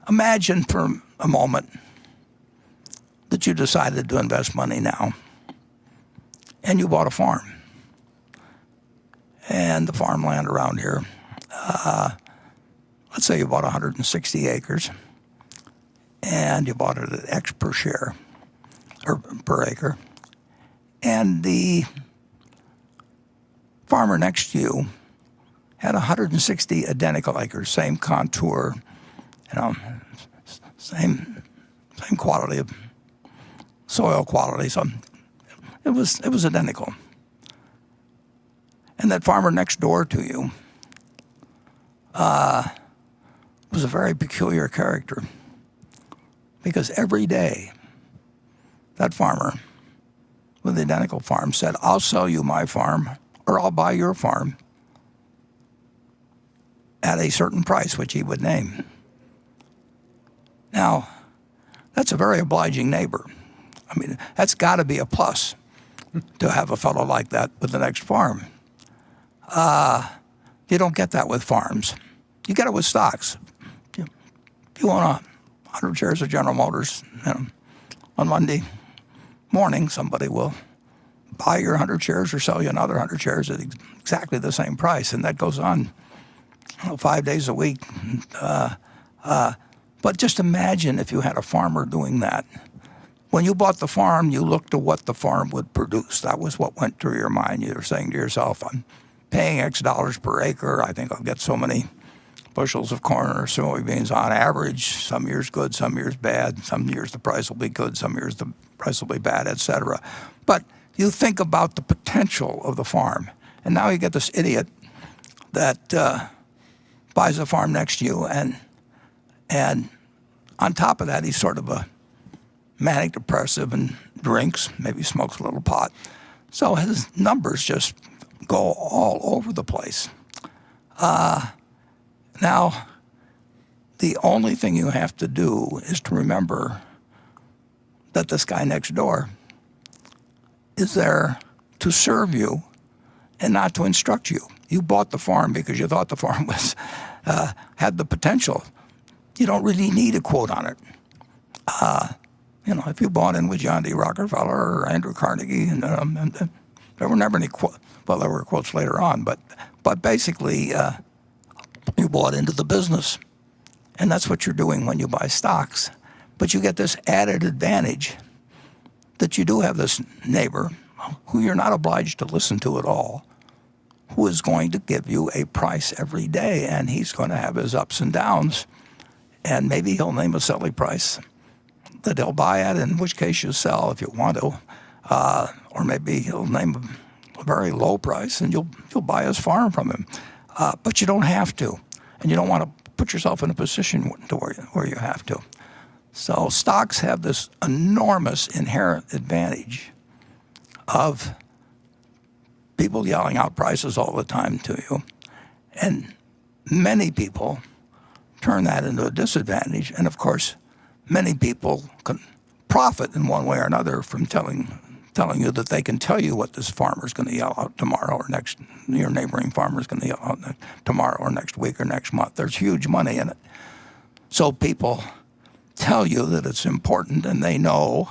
imagine for a moment that you decided to invest money now and you bought a farm. And the farmland around here, let's say you bought 160 acres and you bought it at X per share or per acre. And the farmer next to you had 160 identical acres, same contour, same quality of soil quality. So it was identical. And that farmer next door to you was a very peculiar character, because every day that farmer with the identical farm said, "I'll sell you my farm, or I'll buy your farm at a certain price," which he would name. Now, that's a very obliging neighbor. I mean, that's got to be a plus to have a fellow like that with the next farm. You don't get that with farms. You get it with stocks. If you own 100 shares of General Motors, on Monday morning, somebody will buy your 100 shares or sell you another 100 shares at exactly the same price, and that goes on 5 days a week. But just imagine if you had a farmer doing that. When you bought the farm, you looked to what the farm would produce. That was what went through your mind. You were saying to yourself, "I'm paying X dollars per acre. I think I'll get so many bushels of corn or soybeans on average. Some years good, some years bad. Some years the price will be good, some years the price will be bad, etc." But you think about the potential of the farm. And now you get this idiot that buys a farm next to you, and on top of that, he's sort of a manic depressive and drinks, maybe smokes a little pot. So his numbers just go all over the place. Now, the only thing you have to do is to remember that this guy next door is there to serve you and not to instruct you. You bought the farm because you thought the farm was had the potential. You don't really need a quote on it. If you bought in with John D. Rockefeller or Andrew Carnegie, and there were never any quotes. Well, there were quotes later on, but basically you bought into the business, and that's what you're doing when you buy stocks. But you get this added advantage that you do have this neighbor who you're not obliged to listen to at all, who is going to give you a price every day, and he's going to have his ups and downs, and maybe he'll name a silly price that he'll buy at, in which case you sell if you want to, or maybe he'll name a very low price and you'll buy his farm from him. But you don't have to, and you don't want to put yourself in a position to where you have to. So stocks have this enormous inherent advantage of people yelling out prices all the time to you. And many people turn that into a disadvantage. And of course, many people can profit in one way or another from telling you that they can tell you what this farmer's going to yell out tomorrow or next, your neighboring farmer's going to yell out tomorrow or next week or next month. There's huge money in it. So people tell you that it's important and they know,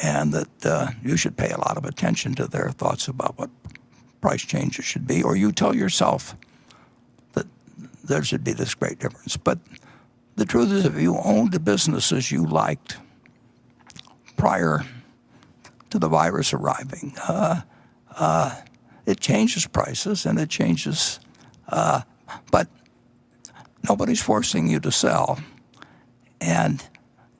and that you should pay a lot of attention to their thoughts about what price changes should be, or you tell yourself that there should be this great difference. But the truth is, if you owned the businesses you liked prior to the virus arriving, it changes prices and it changes, but nobody's forcing you to sell. And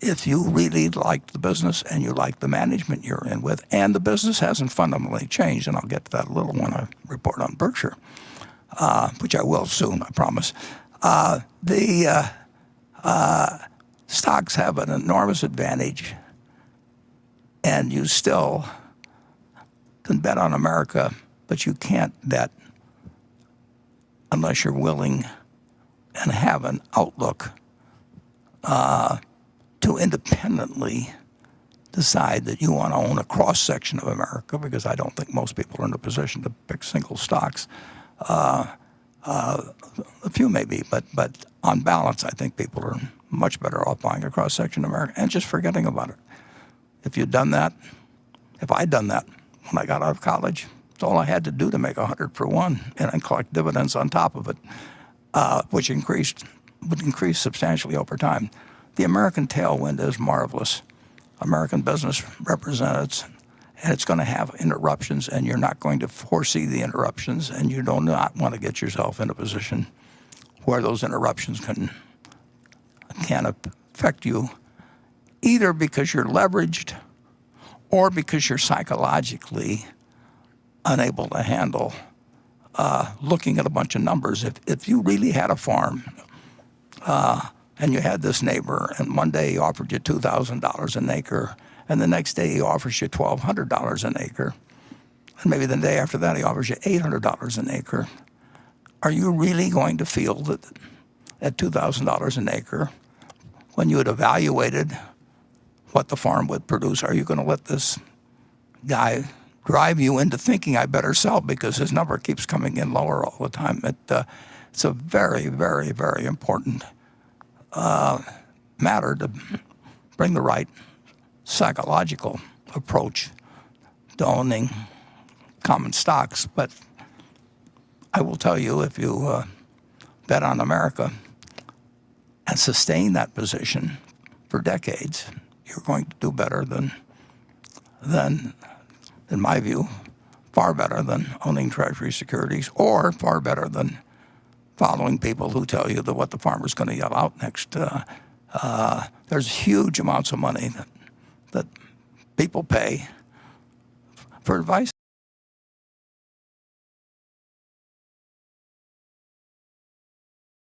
if you really like the business and you like the management you're in with, and the business hasn't fundamentally changed, and I'll get to that a little when I report on Berkshire, which I will soon, I promise. The stocks have an enormous advantage, and you still can bet on America, but you can't bet unless you're willing and have an outlook to independently decide that you want to own a cross-section of America, because I don't think most people are in a position to pick single stocks. A few maybe, but on balance, I think people are much better off buying a cross-section of America and just forgetting about it. If you'd done that, if I'd done that when I got out of college, it's all I had to do to make 100 for one and then collect dividends on top of it, which would increase substantially over time. The American tailwind is marvelous. American business represents, and it's going to have interruptions, and you're not going to foresee the interruptions, and you do not want to get yourself in a position where those interruptions can affect you, either because you're leveraged or because you're psychologically unable to handle looking at a bunch of numbers. If you really had a farm and you had this neighbor, and one day he offered you $2,000 an acre, and the next day he offers you $1,200 an acre, and maybe the day after that he offers you $800 an acre, are you really going to feel that at $2,000 an acre, when you had evaluated what the farm would produce, are you going to let this guy drive you into thinking I better sell because his number keeps coming in lower all the time? It's a very, very, very important matter to bring the right psychological approach to owning common stocks. But I will tell you, if you bet on America and sustain that position for decades, you're going to do better than, in my view, far better than owning Treasury securities, or far better than following people who tell you that what the farmer's going to yell out next. There's huge amounts of money that people pay for advice